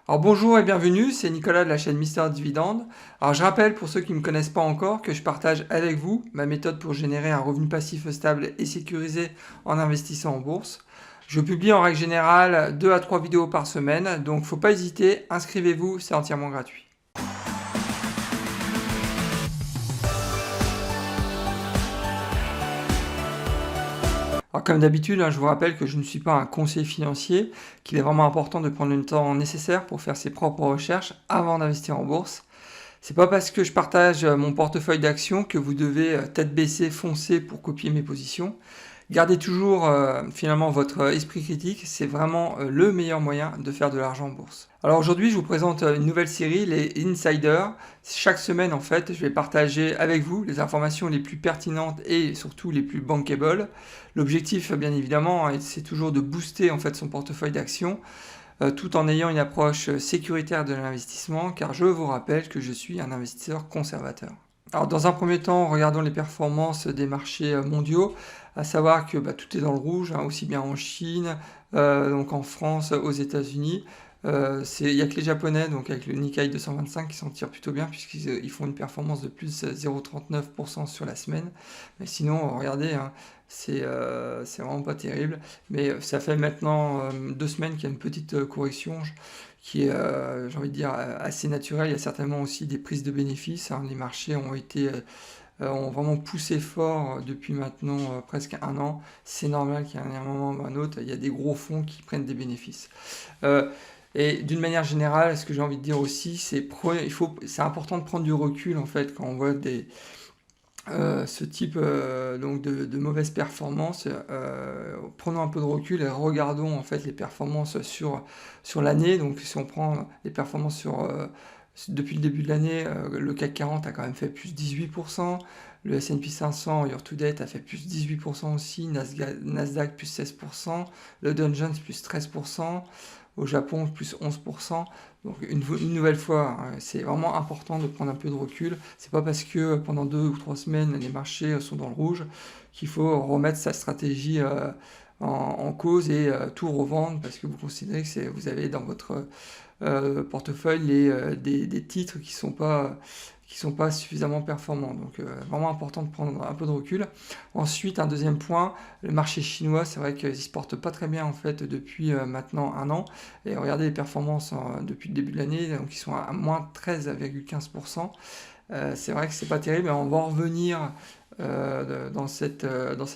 Alors bonjour et bienvenue, c'est Nicolas de la chaîne Mister Dividende. Alors je rappelle pour ceux qui ne me connaissent pas encore que je partage avec vous ma méthode pour générer un revenu passif stable et sécurisé en investissant en bourse. Je publie en règle générale 2 à 3 vidéos par semaine, donc faut pas hésiter, inscrivez-vous, c'est entièrement gratuit. Alors comme d'habitude, je vous rappelle que je ne suis pas un conseiller financier, qu'il est vraiment important de prendre le temps nécessaire pour faire ses propres recherches avant d'investir en bourse. C'est pas parce que je partage mon portefeuille d'actions que vous devez tête baissée foncer pour copier mes positions. Gardez toujours finalement votre esprit critique, c'est vraiment le meilleur moyen de faire de l'argent en bourse. Alors aujourd'hui, je vous présente une nouvelle série, les Insiders. Chaque semaine, en fait, je vais partager avec vous les informations les plus pertinentes et surtout les plus bankable. L'objectif, bien évidemment, c'est toujours de booster en fait son portefeuille d'actions tout en ayant une approche sécuritaire de l'investissement, car je vous rappelle que je suis un investisseur conservateur. Alors dans un premier temps, regardons les performances des marchés mondiaux, à savoir que tout est dans le rouge, aussi bien en Chine, donc en France, aux États-Unis. Il n'y a que les Japonais, donc avec le Nikkei 225, qui s'en tirent plutôt bien, puisqu'ils font une performance de plus 0,39% sur la semaine. Mais sinon, regardez, c'est vraiment pas terrible. Mais ça fait maintenant 2 semaines qu'il y a une petite correction qui est, j'ai envie de dire, assez naturelle. Il y a certainement aussi des prises de bénéfices. Les marchés ont vraiment poussé fort depuis maintenant presque un an. C'est normal qu'il y ait un moment ou un autre, il y a des gros fonds qui prennent des bénéfices. Et d'une manière générale, ce que j'ai envie de dire aussi, c'est important de prendre du recul en fait quand on voit ce type donc de mauvaises performances. Prenons un peu de recul et regardons en fait les performances sur l'année. Donc si on prend les performances depuis le début de l'année, le CAC 40 a quand même fait plus 18%, le S&P 500 year to date a fait plus 18% aussi, Nasdaq plus 16%, le Dow Jones plus 13%, au Japon plus 11%. Donc une nouvelle fois, c'est vraiment important de prendre un peu de recul. C'est pas parce que pendant 2 ou 3 semaines les marchés sont dans le rouge qu'il faut remettre sa stratégie en cause et tout revendre parce que vous considérez que vous avez dans votre portefeuille des titres qui sont pas suffisamment performants. Donc vraiment important de prendre un peu de recul. Ensuite, un deuxième point, le marché chinois, c'est vrai qu'il se porte pas très bien en fait depuis maintenant un an. Et regardez les performances depuis le début de l'année, donc ils sont à moins 13,15%. C'est vrai que c'est pas terrible, mais on va en revenir dans cet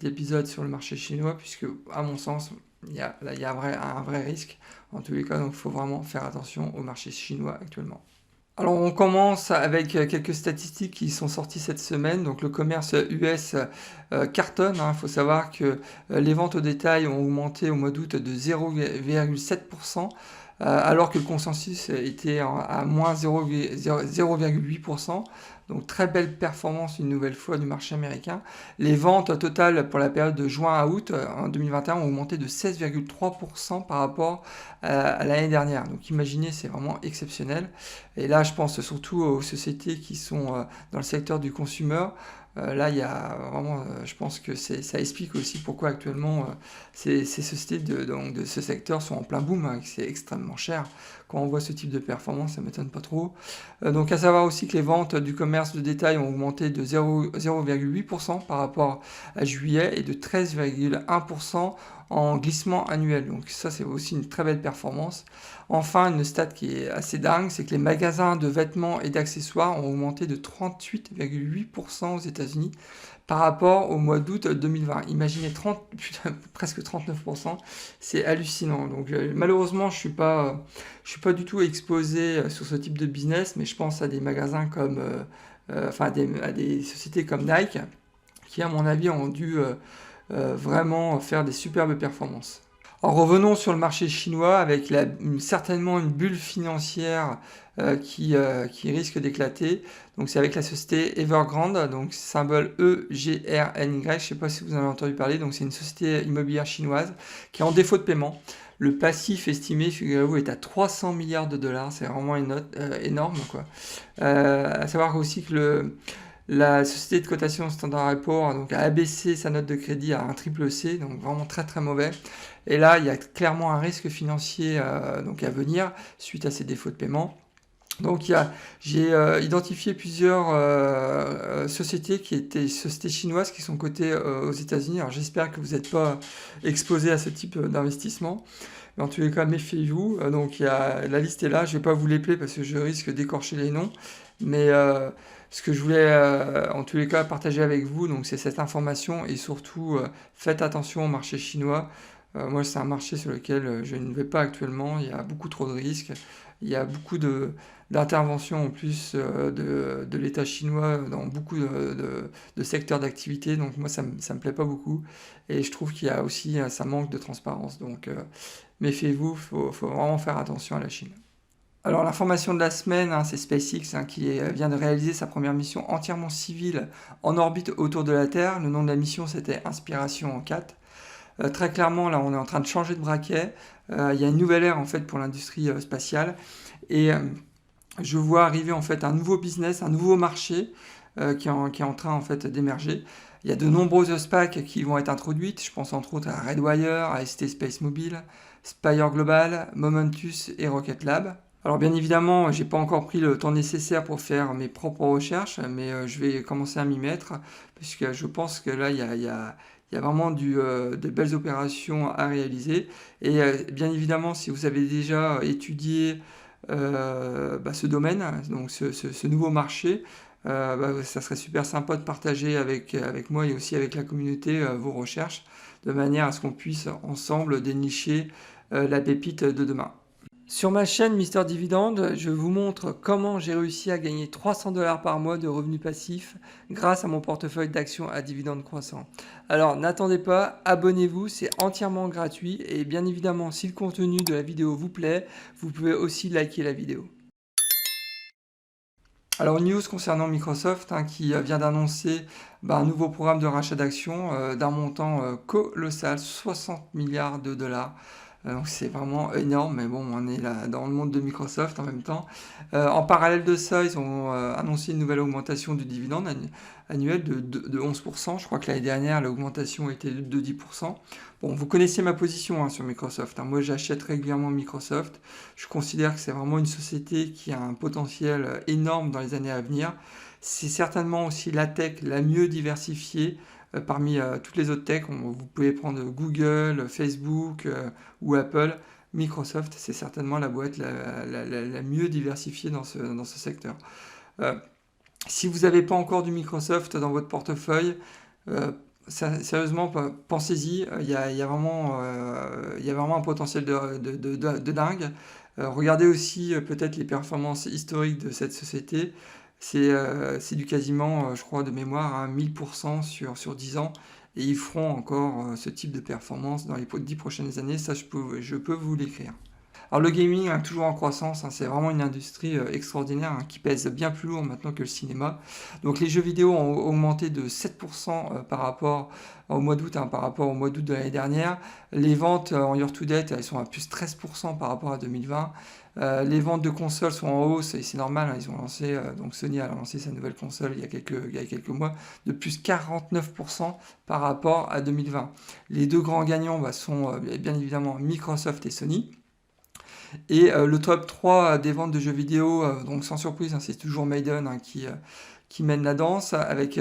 épisode sur le marché chinois, puisque à mon sens, il y a un vrai risque. En tous les cas, donc il faut vraiment faire attention au marché chinois actuellement. Alors on commence avec quelques statistiques qui sont sorties cette semaine. Donc le commerce US cartonne. Il faut savoir que les ventes au détail ont augmenté au mois d'août de 0,7%. Alors que le consensus était à moins 0,8%. Donc très belle performance une nouvelle fois du marché américain. Les ventes totales pour la période de juin à août en 2021 ont augmenté de 16,3% par rapport à l'année dernière. Donc imaginez, c'est vraiment exceptionnel. Et là, je pense surtout aux sociétés qui sont dans le secteur du consumer. Là, il y a vraiment, je pense que ça explique aussi pourquoi actuellement ces sociétés de ce secteur sont en plein boom, que c'est extrêmement cher. Quand on voit ce type de performance, ça ne m'étonne pas trop. Donc à savoir aussi que les ventes du commerce de détail ont augmenté de 0,8% par rapport à juillet et de 13,1% en glissement annuel. Donc ça, c'est aussi une très belle performance. Enfin, une stat qui est assez dingue, c'est que les magasins de vêtements et d'accessoires ont augmenté de 38,8% aux États-Unis par rapport au mois d'août 2020. Imaginez presque 39%, c'est hallucinant. Donc malheureusement, je suis pas du tout exposé sur ce type de business, mais je pense à des magasins comme, à des sociétés comme Nike, qui à mon avis ont dû vraiment faire des superbes performances. Alors revenons sur le marché chinois avec certainement une bulle financière qui risque d'éclater. Donc c'est avec la société Evergrande, donc symbole EGRNY, je ne sais pas si vous en avez entendu parler, donc c'est une société immobilière chinoise qui est en défaut de paiement. Le passif estimé, figurez-vous, est à 300 milliards de dollars, c'est vraiment énorme, quoi. À savoir aussi que La société de cotation Standard & Poor's donc, a abaissé sa note de crédit à un triple C, donc vraiment très très mauvais. Et là, il y a clairement un risque financier donc à venir suite à ces défauts de paiement. Donc j'ai identifié plusieurs sociétés qui étaient sociétés chinoises qui sont cotées aux États-Unis. Alors j'espère que vous n'êtes pas exposé à ce type d'investissement. Mais en tous les cas, méfiez-vous. Donc la liste est là. Je ne vais pas vous l'épeler parce que je risque d'écorcher les noms. Mais ce que je voulais en tous les cas partager avec vous, donc c'est cette information et surtout faites attention au marché chinois. Moi, c'est un marché sur lequel je ne vais pas actuellement. Il y a beaucoup trop de risques. Il y a beaucoup d'interventions en plus de l'État chinois dans beaucoup de secteurs d'activité. Donc moi, ça me plaît pas beaucoup. Et je trouve qu'il y a aussi, ça manque de transparence. Donc méfiez-vous, faut vraiment faire attention à la Chine. Alors l'information de la semaine, c'est SpaceX qui vient de réaliser sa première mission entièrement civile en orbite autour de la Terre. Le nom de la mission, c'était Inspiration 4. Très clairement, là, on est en train de changer de braquet. Il y a une nouvelle ère en fait pour l'industrie spatiale et je vois arriver en fait un nouveau business, un nouveau marché qui est en train en fait d'émerger. Il y a de nombreuses SPAC qui vont être introduites. Je pense entre autres à Redwire, à ST Space Mobile, Spire Global, Momentus et Rocket Lab. Alors bien évidemment, j'ai pas encore pris le temps nécessaire pour faire mes propres recherches, mais je vais commencer à m'y mettre, puisque je pense que là, il y a vraiment de belles opérations à réaliser. Et bien évidemment, si vous avez déjà étudié ce domaine, donc ce nouveau marché, ça serait super sympa de partager avec moi et aussi avec la communauté vos recherches, de manière à ce qu'on puisse ensemble dénicher la pépite de demain. Sur ma chaîne Mister Dividende, je vous montre comment j'ai réussi à gagner 300 $ par mois de revenus passifs grâce à mon portefeuille d'actions à dividendes croissants. Alors n'attendez pas, abonnez-vous, c'est entièrement gratuit et bien évidemment si le contenu de la vidéo vous plaît, vous pouvez aussi liker la vidéo. Alors news concernant Microsoft qui vient d'annoncer un nouveau programme de rachat d'actions d'un montant colossal, 60 milliards de dollars. Donc c'est vraiment énorme, mais bon, on est là dans le monde de Microsoft en même temps. En parallèle de ça, ils ont annoncé une nouvelle augmentation du dividende annuel de 11%. Je crois que l'année dernière, l'augmentation était de 10%. Bon, vous connaissez ma position sur Microsoft. Moi, j'achète régulièrement Microsoft. Je considère que c'est vraiment une société qui a un potentiel énorme dans les années à venir. C'est certainement aussi la tech la mieux diversifiée parmi toutes les autres techs. Vous pouvez prendre Google, Facebook ou Apple. Microsoft, c'est certainement la boîte la mieux diversifiée dans ce secteur. Si vous n'avez pas encore du Microsoft dans votre portefeuille, sérieusement, pensez-y. Il y a vraiment un potentiel de dingue. Regardez aussi peut-être les performances historiques de cette société. C'est du quasiment, je crois, de mémoire, 1000% sur 10 ans. Et ils feront encore ce type de performance dans les 10 prochaines années. Ça, je peux vous l'écrire. Alors le gaming, toujours en croissance, c'est vraiment une industrie extraordinaire qui pèse bien plus lourd maintenant que le cinéma. Donc les jeux vidéo ont augmenté de 7% par rapport au mois d'août, par rapport au mois d'août de l'année dernière. Les ventes en year to date, elles sont à plus 13% par rapport à 2020. Les ventes de consoles sont en hausse et c'est normal, ils ont lancé, donc Sony a lancé sa nouvelle console il y a quelques mois, de plus 49% par rapport à 2020. Les deux grands gagnants sont bien évidemment Microsoft et Sony. Et le top 3 des ventes de jeux vidéo, donc sans surprise, c'est toujours Maiden qui mène la danse avec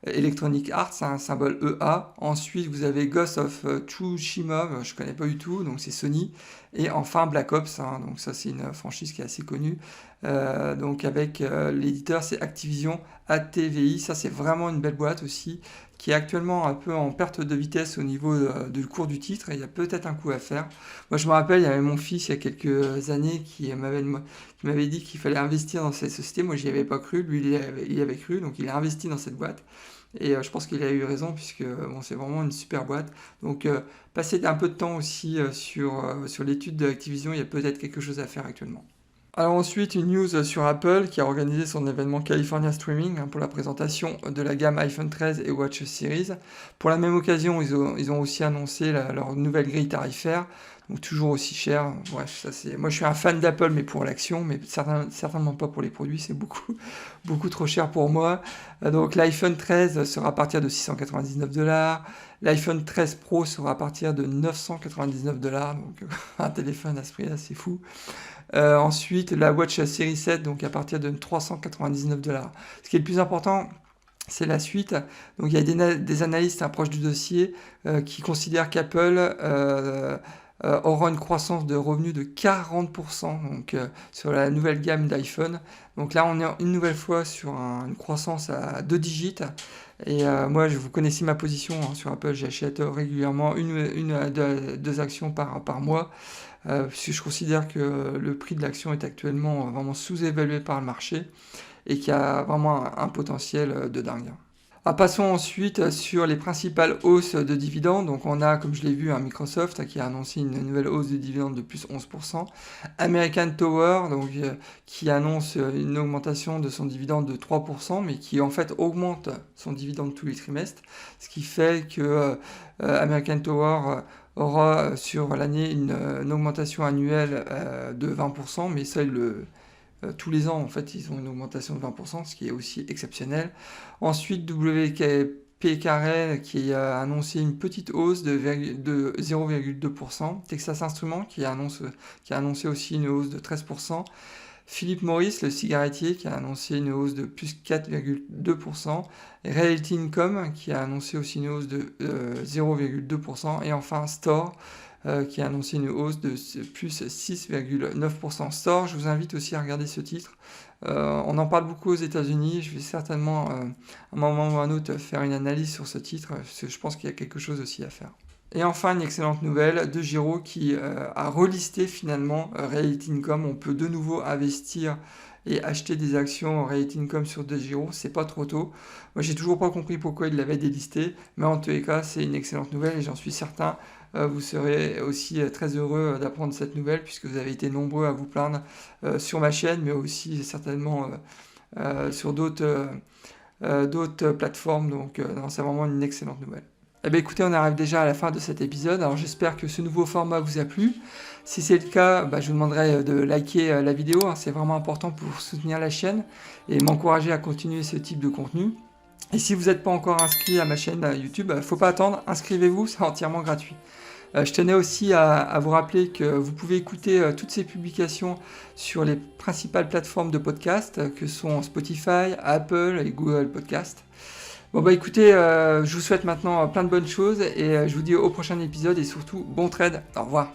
Electronic Arts, symbole EA. Ensuite, vous avez Ghost of Tsushima, je ne connais pas du tout, donc c'est Sony. Et enfin Black Ops, donc ça c'est une franchise qui est assez connue. Donc avec l'éditeur, c'est Activision ATVI. Ça c'est vraiment une belle boîte aussi, qui est actuellement un peu en perte de vitesse au niveau du cours du titre. Et il y a peut-être un coup à faire. Moi je me rappelle, il y avait mon fils il y a quelques années qui m'avait dit qu'il fallait investir dans cette société. Moi j'y avais pas cru, lui il y avait cru, donc il a investi dans cette boîte. Et je pense qu'il a eu raison puisque c'est vraiment une super boîte. Donc passez un peu de temps aussi sur l'étude de Activision, il y a peut-être quelque chose à faire actuellement. Alors ensuite, une news sur Apple qui a organisé son événement California Streaming pour la présentation de la gamme iPhone 13 et Watch Series. Pour la même occasion, ils ont aussi annoncé leur nouvelle grille tarifaire. donc toujours aussi cher. Bref, ça c'est. Moi, je suis un fan d'Apple, mais pour l'action, mais certainement pas pour les produits. C'est beaucoup, beaucoup trop cher pour moi. Donc, l'iPhone 13 sera à partir de $699. L'iPhone 13 Pro sera à partir de $999. Donc, un téléphone à ce prix-là, c'est fou. Ensuite, la Watch Series 7, donc à partir de $399. Ce qui est le plus important, c'est la suite. Donc, il y a des analystes proches du dossier qui considèrent qu'Apple aura une croissance de revenus de 40% donc, sur la nouvelle gamme d'iPhone. Donc là, on est une nouvelle fois sur une croissance à 2 digits. Et moi, vous connaissez ma position sur Apple, j'achète régulièrement une à deux actions par mois. Puisque je considère que le prix de l'action est actuellement vraiment sous-évalué par le marché et qu'il y a vraiment un potentiel de dingue. Passons ensuite sur les principales hausses de dividendes. Donc on a, comme je l'ai vu, un Microsoft qui a annoncé une nouvelle hausse de dividendes de plus 11%. American Tower, donc, qui annonce une augmentation de son dividende de 3%, mais qui en fait augmente son dividende tous les trimestres. Ce qui fait que American Tower aura sur l'année une augmentation annuelle de 20%, mais ça, tous les ans, en fait, ils ont une augmentation de 20%, ce qui est aussi exceptionnel. Ensuite, WP Carrel qui a annoncé une petite hausse de 0,2%. Texas Instruments qui a annoncé aussi une hausse de 13%. Philip Morris, le cigarettier, qui a annoncé une hausse de plus 4,2%. Realty Income, qui a annoncé aussi une hausse de 0,2%. Et enfin, Store, qui a annoncé une hausse de plus 6,9%. Store, je vous invite aussi à regarder ce titre. On en parle beaucoup aux États-Unis. Je vais certainement, à un moment ou à un autre, faire une analyse sur ce titre, parce que je pense qu'il y a quelque chose aussi à faire. Et enfin, une excellente nouvelle de Giro qui a relisté finalement Realty Income. On peut de nouveau investir et acheter des actions Realty Income sur De Giro. C'est pas trop tôt. Moi, j'ai toujours pas compris pourquoi il l'avait délisté, mais en tous les cas, c'est une excellente nouvelle et j'en suis certain. Vous serez aussi très heureux d'apprendre cette nouvelle puisque vous avez été nombreux à vous plaindre sur ma chaîne, mais aussi certainement sur d'autres plateformes. Donc, non, c'est vraiment une excellente nouvelle. Eh bien écoutez, on arrive déjà à la fin de cet épisode, alors j'espère que ce nouveau format vous a plu. Si c'est le cas, je vous demanderai de liker la vidéo, c'est vraiment important pour soutenir la chaîne et m'encourager à continuer ce type de contenu. Et si vous n'êtes pas encore inscrit à ma chaîne YouTube, faut pas attendre, inscrivez-vous, c'est entièrement gratuit. Je tenais aussi à vous rappeler que vous pouvez écouter toutes ces publications sur les principales plateformes de podcast que sont Spotify, Apple et Google Podcast. Bon écoutez, je vous souhaite maintenant plein de bonnes choses et je vous dis au prochain épisode et surtout bon trade. Au revoir.